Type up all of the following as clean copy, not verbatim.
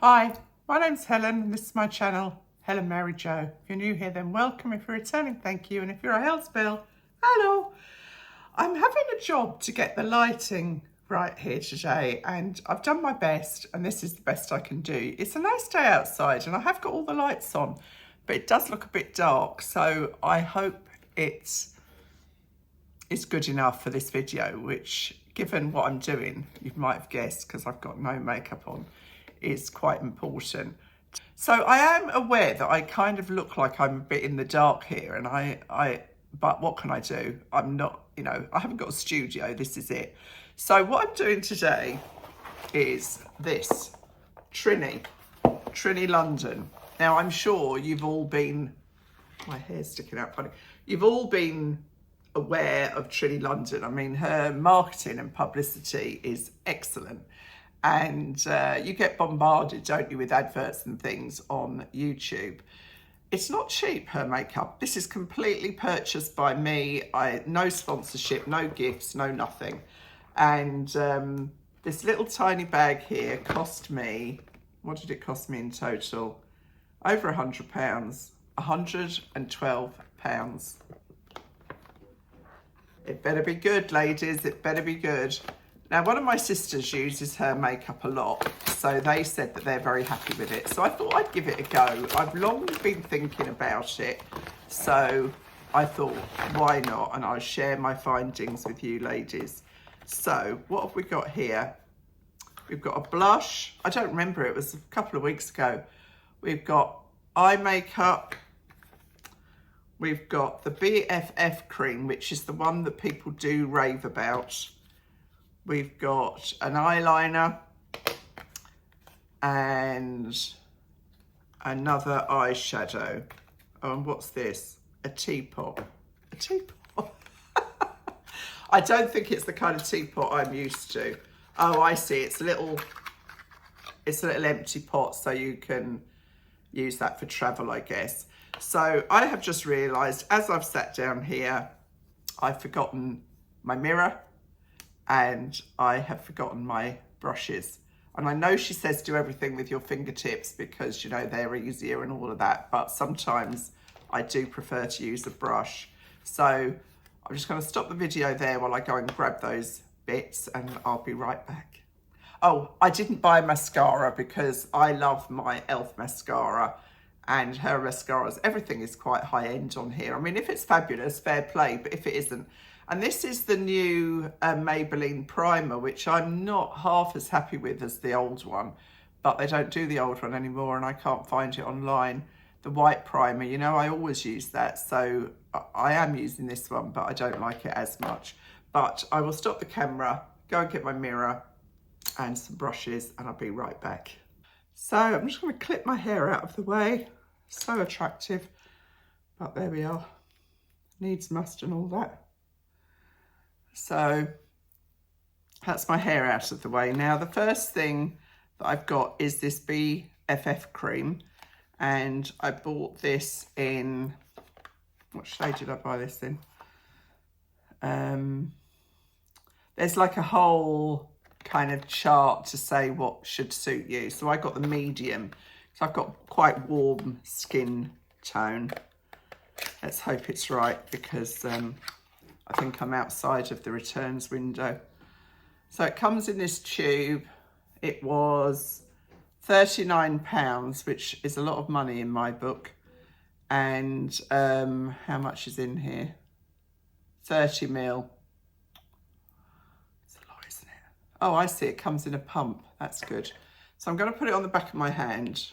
Hi, my name's Helen and this is my channel, Helen Mary Jo. If you're new here, then welcome. If you're returning, thank you. And if you're a Hells Bill, hello. I'm having a job to get the lighting right here today and I've done my best and this is the best I can do. It's a nice day outside and I have got all the lights on, but it does look a bit dark. So I hope it's good enough for this video, which given what I'm doing, you might have guessed because I've got no makeup on, is quite important. So I am aware that I kind of look like I'm a bit in the dark here and but what can I do? I'm not, I haven't got a studio, this is it. So what I'm doing today is this, Trinny London. Now I'm sure you've all been, my hair's sticking out funny, you've all been aware of Trinny London. I mean, her marketing and publicity is excellent. And you get bombarded, don't you, with adverts and things on YouTube. It's not cheap, her makeup. This is completely purchased by me. No sponsorship, no gifts, no nothing. And this little tiny bag here cost me, what did it cost me in total? Over £100, £112. It better be good, ladies, it better be good. Now, one of my sisters uses her makeup a lot, so they said that they're very happy with it. So I thought I'd give it a go. I've long been thinking about it, so I thought, why not? And I'll share my findings with you ladies. So what have we got here? We've got a blush. I don't remember, it was a couple of weeks ago. We've got eye makeup. We've got the BFF cream, which is the one that people do rave about. We've got an eyeliner and another eyeshadow. Oh, and what's this? A teapot. A teapot. I don't think it's the kind of teapot I'm used to. Oh, I see. It's a little empty pot, so you can use that for travel, I guess. So I have just realised as I've sat down here, I've forgotten my mirror. And I have forgotten my brushes. And I know she says do everything with your fingertips because, they're easier and all of that. But sometimes I do prefer to use a brush. So I'm just going to stop the video there while I go and grab those bits and I'll be right back. Oh, I didn't buy mascara because I love my e.l.f. mascara. And her mascaras, everything is quite high end on here. I mean, if it's fabulous, fair play. But if it isn't, and this is the new Maybelline primer, which I'm not half as happy with as the old one, but they don't do the old one anymore and I can't find it online. The white primer, I always use that. So I am using this one, but I don't like it as much. But I will stop the camera, go and get my mirror and some brushes and I'll be right back. So I'm just going to clip my hair out of the way. So attractive, but there we are. Needs must and all that. So that's my hair out of the way. Now the first thing that I've got is this BFF cream and I bought this in, what shade did I buy this in? There's like a whole kind of chart to say what should suit you. So I got the medium. So I've got quite warm skin tone. Let's hope it's right because I think I'm outside of the returns window. So it comes in this tube. It was £39, which is a lot of money in my book. And how much is in here? 30ml. It's a lot, isn't it? Oh, I see. It comes in a pump. That's good. So I'm going to put it on the back of my hand.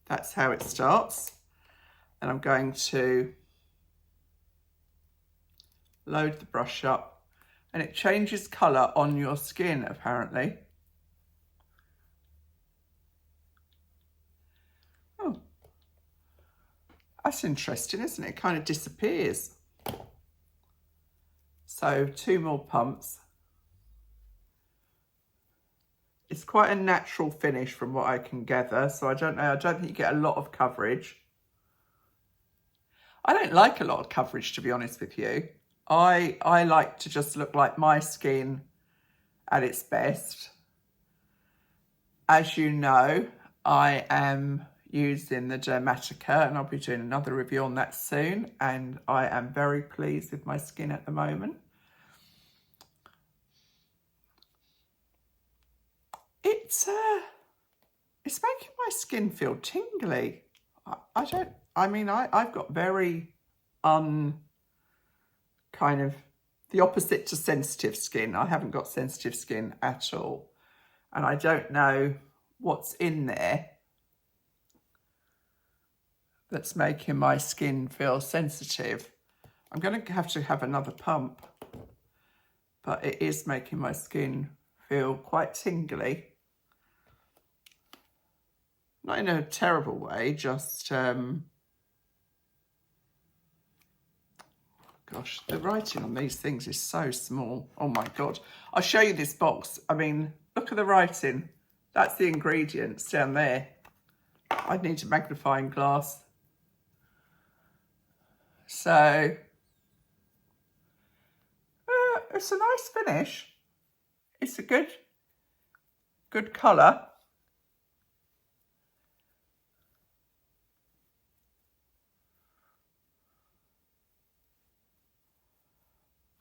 That's how it starts. And I'm going to load the brush up and it changes colour on your skin apparently. Oh, that's interesting, isn't it? It kind of disappears. So 2 more pumps. It's quite a natural finish from what I can gather. So I don't know, I don't think you get a lot of coverage. I don't like a lot of coverage, to be honest with you. I like to just look like my skin at its best. As you know, I am using the Dermatica, and I'll be doing another review on that soon, and I am very pleased with my skin at the moment. It's making my skin feel tingly. I've got very kind of the opposite to sensitive skin. I haven't got sensitive skin at all. And I don't know what's in there that's making my skin feel sensitive. I'm going to have another pump, but it is making my skin feel quite tingly. Not in a terrible way, just, gosh, the writing on these things is so small. Oh my God. I'll show you this box. I mean, look at the writing. That's the ingredients down there. I'd need a magnifying glass. So, it's a nice finish. It's a good colour.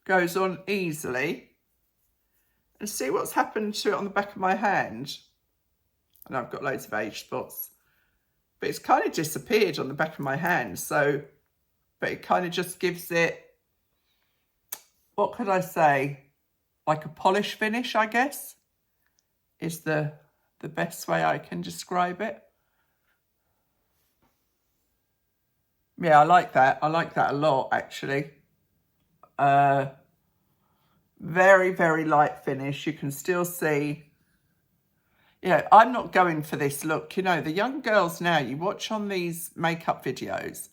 Goes on easily. And see what's happened to it on the back of my hand. And I've got loads of age spots. But it's kind of disappeared on the back of my hand. So, but it kind of just gives it, what could I say? Like a polish finish, I guess, is the best way I can describe it. Yeah, I like that. I like that a lot, actually. Very, very light finish. You can still see, you know, I'm not going for this look. You know, the young girls now, you watch on these makeup videos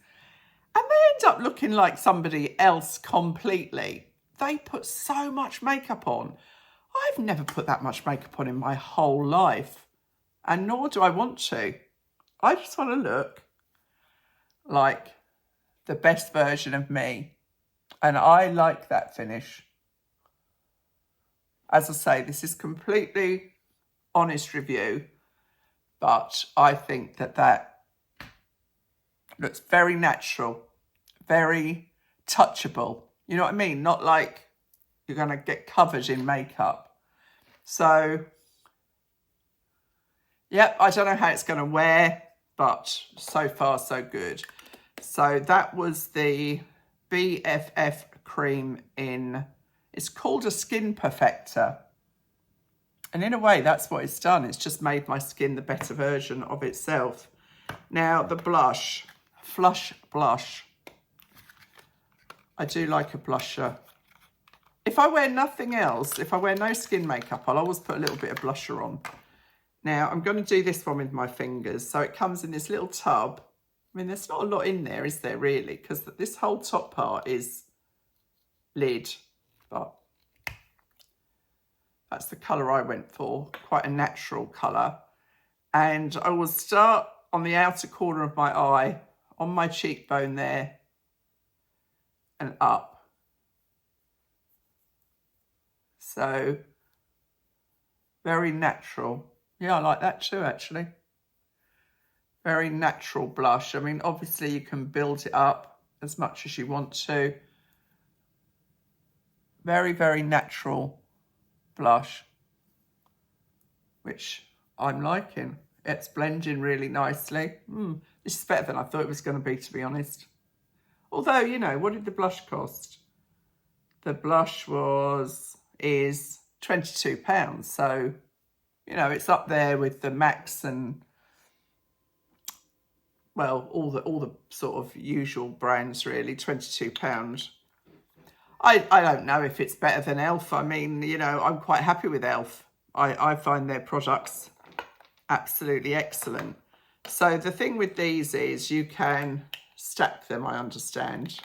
and they end up looking like somebody else completely. They put so much makeup on. I've never put that much makeup on in my whole life, and nor do I want to. I just want to look like the best version of me. And I like that finish. As I say, this is completely honest review, but I think that looks very natural, very touchable. You know what I mean? Not like you're going to get covered in makeup. So, yep, I don't know how it's going to wear, but so far so good. So that was the BFF cream in, it's called a skin perfector. And in a way, that's what it's done. It's just made my skin the better version of itself. Now, the blush, Flush Blush. I do like a blusher. If I wear nothing else, if I wear no skin makeup, I'll always put a little bit of blusher on. Now, I'm going to do this one with my fingers. So it comes in this little tub. I mean, there's not a lot in there, is there, really? Because this whole top part is lid. But that's the colour I went for. Quite a natural colour. And I will start on the outer corner of my eye, on my cheekbone there, and up. So, very natural. Yeah, I like that too, actually. Very natural blush. I mean, obviously you can build it up as much as you want to. Very, very natural blush, which I'm liking. It's blending really nicely. This is better than I thought it was going to be honest. Although, you know, what did the blush cost? The blush is £22. So, you know, it's up there with the MACs and, well, all the sort of usual brands, really. £22. I don't know if it's better than e.l.f. I mean, you know, I'm quite happy with e.l.f. I find their products absolutely excellent. So the thing with these is you can stack them, I understand.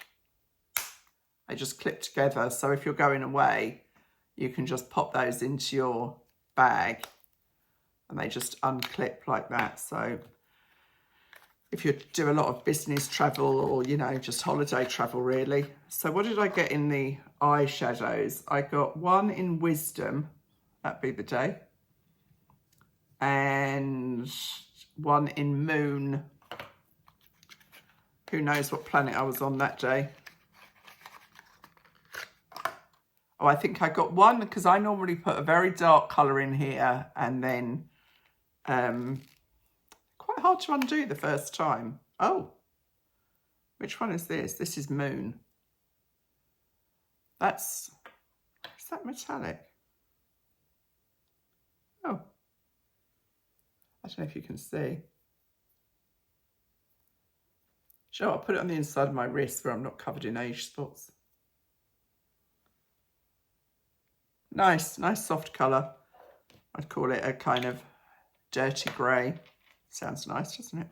They just clip together. So if you're going away, you can just pop those into your bag and they just unclip like that. So if you do a lot of business travel or, you know, just holiday travel, really. So what did I get in the eyeshadows? I got one in Wisdom. That'd be the day. And one in Moon. Who knows what planet I was on that day. Oh, I think I got one because I normally put a very dark colour in here and then quite hard to undo the first time. Oh, which one is this? This is Moon. Is that metallic? Oh, I don't know if you can see. Sure, I'll put it on the inside of my wrist where I'm not covered in age spots. Nice soft colour. I'd call it a kind of dirty grey. Sounds nice, doesn't it?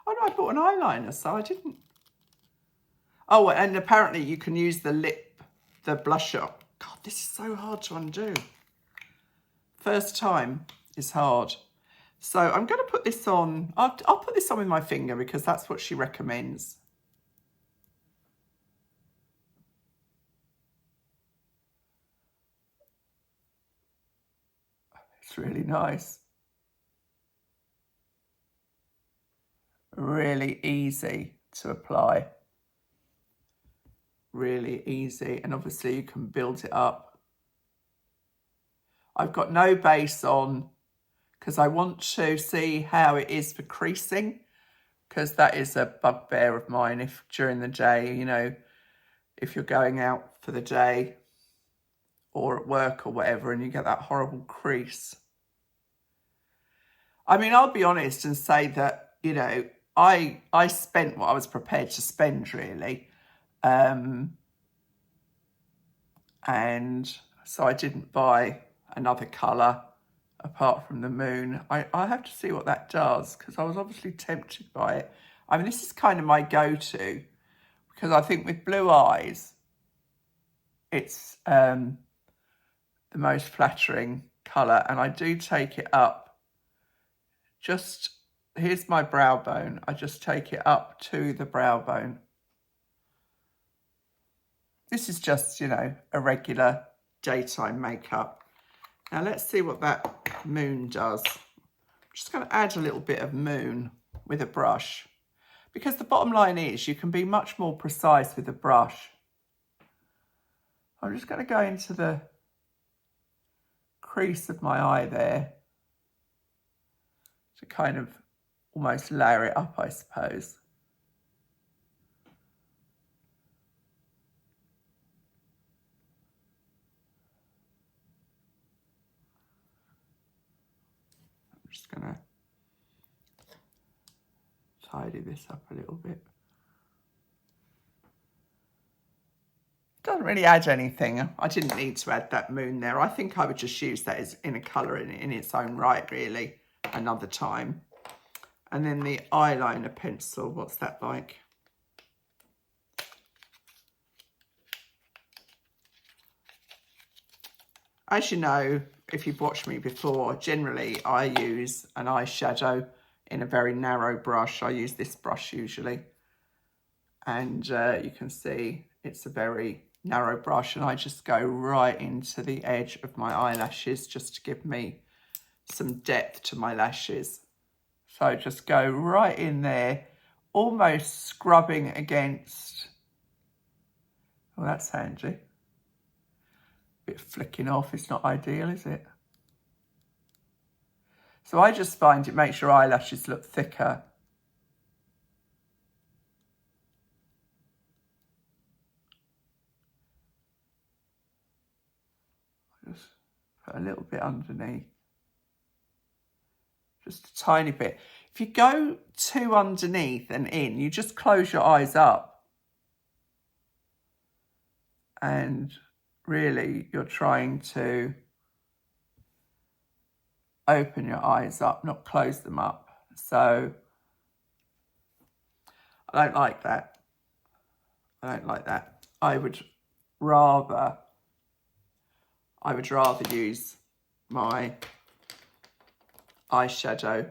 Oh no, I bought an eyeliner, so I didn't. Oh, and apparently you can use the blusher. God, this is so hard to undo. First time is hard. So I'm going to put this on. I'll put this on with my finger because that's what she recommends. It's really nice. Really easy to apply. Really easy. And obviously you can build it up. I've got no base on because I want to see how it is for creasing, because that is a bugbear of mine. If during the day, you know, if you're going out for the day or at work or whatever and you get that horrible crease. I mean, I'll be honest and say that, you know, I spent what I was prepared to spend, really. And so I didn't buy another colour apart from the Moon. I have to see what that does because I was obviously tempted by it. I mean, this is kind of my go-to because I think with blue eyes, it's the most flattering colour, and I do take it up. Just, here's my brow bone. I just take it up to the brow bone. This is just, you know, a regular daytime makeup. Now let's see what that Moon does. I'm just going to add a little bit of Moon with a brush, because the bottom line is you can be much more precise with a brush. I'm just going to go into the crease of my eye there to kind of almost layer it up, I suppose. I'm just going to tidy this up a little bit. Doesn't really add anything. I didn't need to add that Moon there. I think I would just use that as in a colour in its own right, really, another time. And then the eyeliner pencil, what's that like? As you know, if you've watched me before, generally I use an eyeshadow in a very narrow brush. I use this brush usually. And you can see it's a very narrow brush, and I just go right into the edge of my eyelashes just to give me some depth to my lashes. So just go right in there, almost scrubbing against. Oh, that's handy. Bit flicking off, it's not ideal, is it? So I just find it makes your eyelashes look thicker. Just put a little bit underneath. Just a tiny bit. If you go too underneath and in, you just close your eyes up. And really, you're trying to open your eyes up, not close them up. So I don't like that. I don't like that. I would rather use my eyeshadow,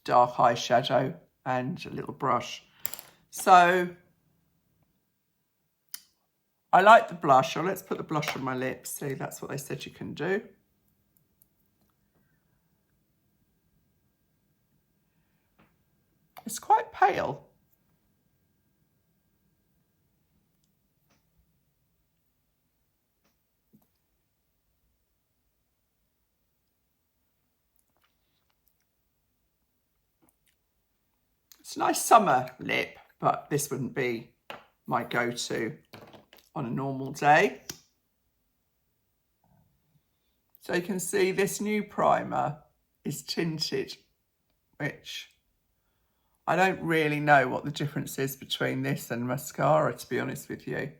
dark eyeshadow, and a little brush. So I like the blush. So let's put the blush on my lips. See, that's what they said you can do. It's quite pale. It's a nice summer lip, but this wouldn't be my go-to on a normal day. So you can see this new primer is tinted, which I don't really know what the difference is between this and mascara, to be honest with you.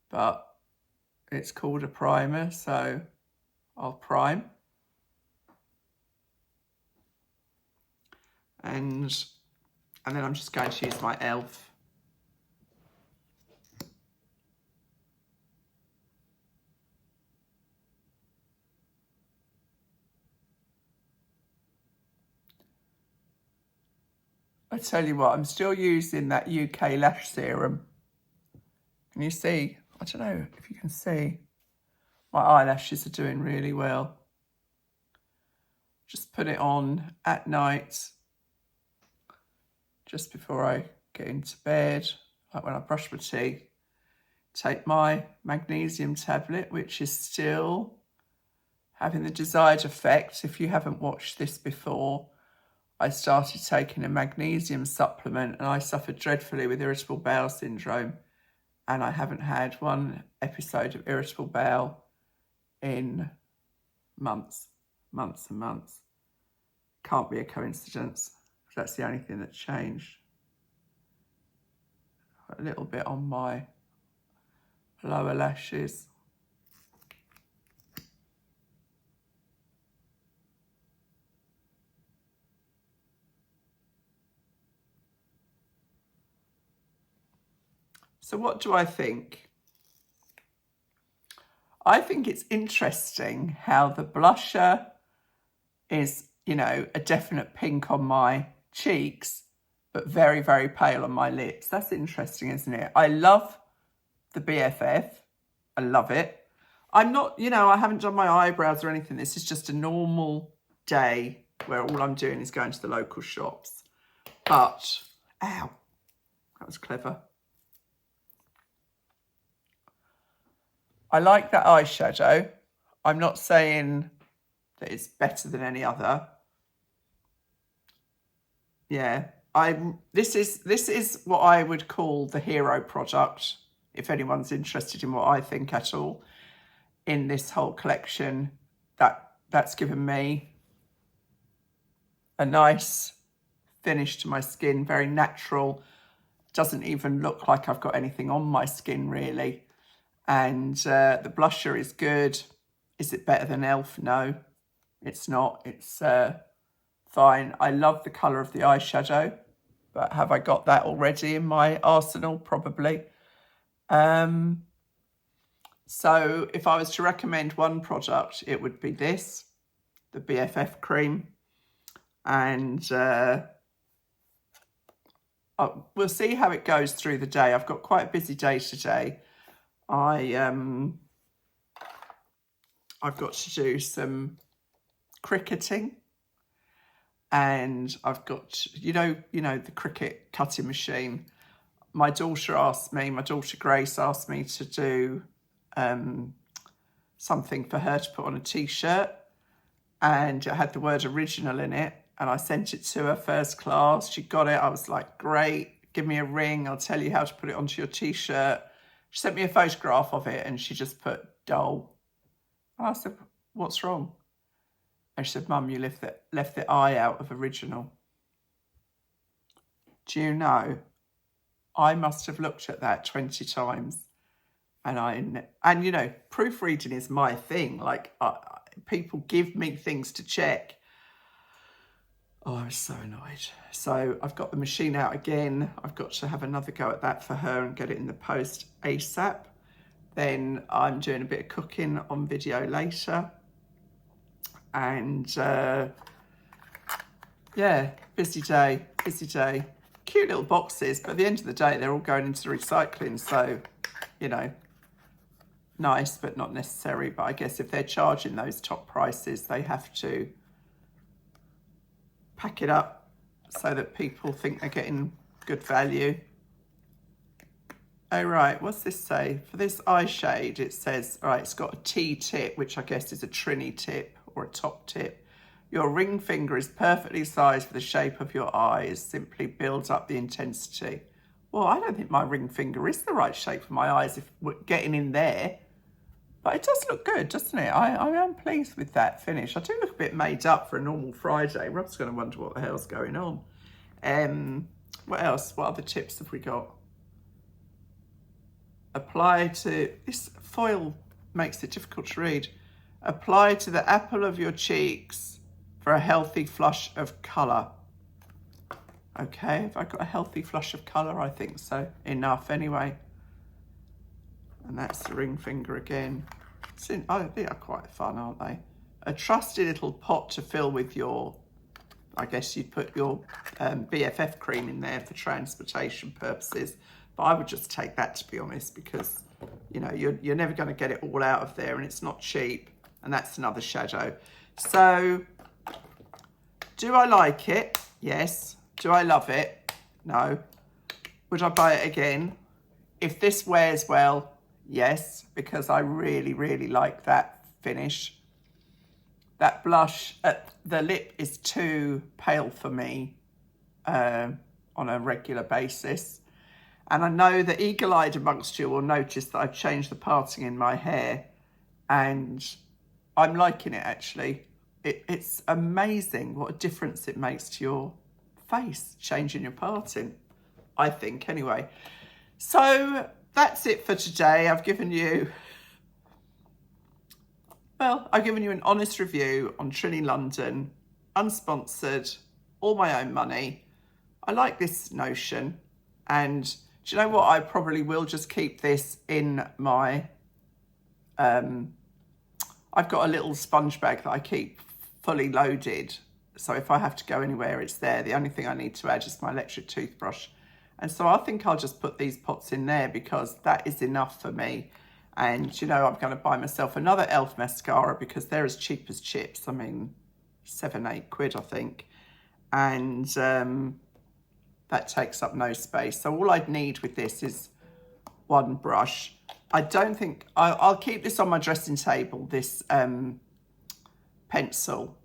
But it's called a primer, so I'll prime. And then I'm just going to use my e.l.f. I tell you what, I'm still using that UK Lash Serum. Can you see? I don't know if you can see. My eyelashes are doing really well. Just put it on at night, just before I get into bed, like when I brush my teeth. Take my magnesium tablet, which is still having the desired effect. If you haven't watched this before, I started taking a magnesium supplement and I suffered dreadfully with irritable bowel syndrome. And I haven't had one episode of irritable bowel in months and months. Can't be a coincidence, because that's the only thing that's changed. A little bit on my lower lashes. So what do I think? I think it's interesting how the blusher is, you know, a definite pink on my cheeks, but very, very pale on my lips. That's interesting, isn't it? I love the BFF. I love it. I'm not, you know, I haven't done my eyebrows or anything. This is just a normal day where all I'm doing is going to the local shops. But, ow, that was clever. I like that eyeshadow. I'm not saying that it's better than any other. Yeah, this is what I would call the hero product, if anyone's interested in what I think at all in this whole collection. That's given me a nice finish to my skin, very natural. Doesn't even look like I've got anything on my skin really. And the blusher is good. Is it better than e.l.f.? No, it's not. It's fine. I love the colour of the eyeshadow, but have I got that already in my arsenal? Probably. So if I was to recommend one product, it would be this, the BFF cream. And we'll see how it goes through the day. I've got quite a busy day today. I've got to do some cricketing, and I've got, you know, the cricket cutting machine. My daughter Grace asked me to do something for her to put on a t-shirt, and it had the word original in it, and I sent it to her first class. She got it. I was like, great, give me a ring, I'll tell you how to put it onto your t-shirt. She sent me a photograph of it and she just put dull. And I said, what's wrong? And she said, Mum, you left the I out of original. Do you know, I must have looked at that 20 times. And you know, proofreading is my thing. Like, people give me things to check. Oh, I was so annoyed. So I've got the machine out again. I've got to have another go at that for her and get it in the post ASAP. Then I'm doing a bit of cooking on video later. And yeah, busy day. Cute little boxes, but at the end of the day, they're all going into the recycling. So, you know, nice, but not necessary. But I guess if they're charging those top prices, they have to pack it up, so that people think they're getting good value. Oh, right, what's this say? For this eye shade, it says, all right, it's got a T tip, which I guess is a Trinny tip or a top tip. Your ring finger is perfectly sized for the shape of your eyes. Simply builds up the intensity. Well, I don't think my ring finger is the right shape for my eyes if we're getting in there. But it does look good, doesn't it? I am pleased with that finish. I do look a bit made up for a normal Friday. Rob's going to wonder what the hell's going on. What else? What other tips have we got? Apply to, this foil makes it difficult to read. Apply to the apple of your cheeks for a healthy flush of colour. Okay, have I got a healthy flush of colour? I think so. Enough anyway. And that's the ring finger again. Oh, they are quite fun, aren't they? A trusty little pot to fill with your, I guess you'd put your BFF cream in there for transportation purposes. But I would just take that, to be honest, because, you know, you're never going to get it all out of there and it's not cheap. And that's another shadow. So, do I like it? Yes. Do I love it? No. Would I buy it again? If this wears well, yes, because I really, really like that finish. That blush, the lip is too pale for me on a regular basis. And I know that eagle-eyed amongst you will notice that I've changed the parting in my hair and I'm liking it actually. It's amazing what a difference it makes to your face, changing your parting, I think anyway. So that's it for today. I've given you an honest review on Trinny London, unsponsored, all my own money. I like this notion, and do you know what? I probably will just keep this in my, I've got a little sponge bag that I keep fully loaded. So if I have to go anywhere, it's there. The only thing I need to add is my electric toothbrush. And so I think I'll just put these pots in there because that is enough for me. And, you know, I'm going to buy myself another e.l.f. mascara because they're as cheap as chips. I mean, 7, 8 quid, I think. And that takes up no space. So all I'd need with this is one brush. I don't think, I'll keep this on my dressing table, this pencil.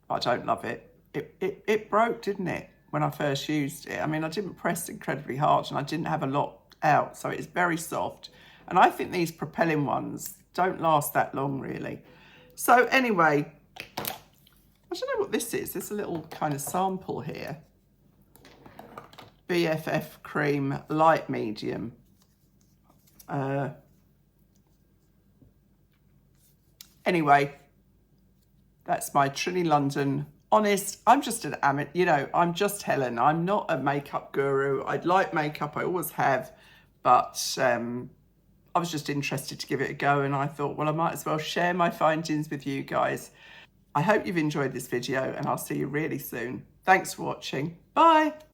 I don't love it. It broke, didn't it, when I first used it? I mean, I didn't press incredibly hard and I didn't have a lot out, so it's very soft. And I think these propelling ones don't last that long, really. So anyway, I don't know what this is. There's a little kind of sample here. BFF Cream Light Medium. Anyway, that's my Trinny London honest. I'm just an amateur, you know, I'm just Helen. I'm not a makeup guru. I like makeup, I always have, but I was just interested to give it a go and I thought, well, I might as well share my findings with you guys. I hope you've enjoyed this video and I'll see you really soon. Thanks for watching. Bye.